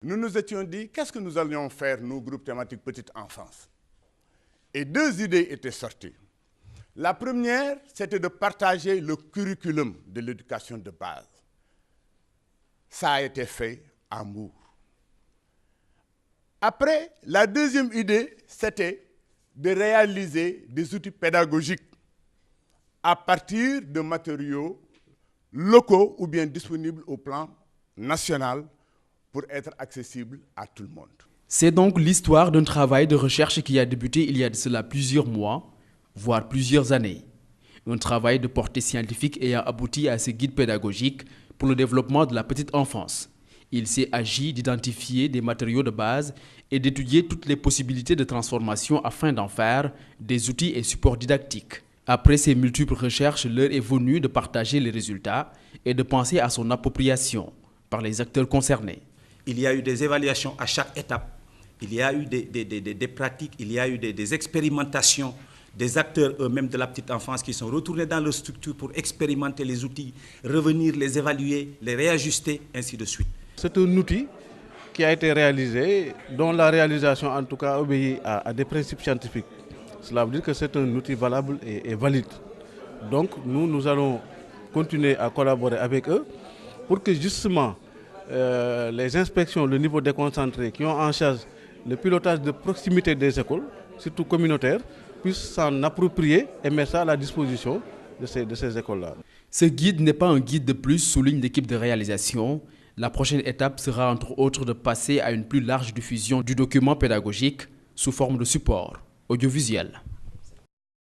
nous nous étions dit, qu'est-ce que nous allions faire, nous, groupe thématique petite enfance? Et deux idées étaient sorties. La première, c'était de partager le curriculum de l'éducation de base. Ça a été fait à Mbour. Après, la deuxième idée, c'était de réaliser des outils pédagogiques à partir de matériaux locaux ou bien disponibles au plan national pour être accessibles à tout le monde. C'est donc l'histoire d'un travail de recherche qui a débuté il y a de cela plusieurs mois, voire plusieurs années. Un travail de portée scientifique ayant abouti à ce guide pédagogique pour le développement de la petite enfance. Il s'est agi d'identifier des matériaux de base et d'étudier toutes les possibilités de transformation afin d'en faire des outils et supports didactiques. Après ces multiples recherches, l'heure est venue de partager les résultats et de penser à son appropriation par les acteurs concernés. Il y a eu des évaluations à chaque étape, il y a eu des pratiques, il y a eu des expérimentations, des acteurs eux-mêmes de la petite enfance qui sont retournés dans leur structure pour expérimenter les outils, revenir les évaluer, les réajuster, ainsi de suite. C'est un outil qui a été réalisé, dont la réalisation en tout cas obéit à des principes scientifiques. Cela veut dire que c'est un outil valable et valide. Donc nous allons continuer à collaborer avec eux pour que justement les inspections, le niveau déconcentré qui ont en charge le pilotage de proximité des écoles, surtout communautaires, puissent s'en approprier et mettre ça à la disposition de ces écoles-là. Ce guide n'est pas un guide de plus, souligne l'équipe de réalisation. La prochaine étape sera entre autres de passer à une plus large diffusion du document pédagogique sous forme de support audiovisuel.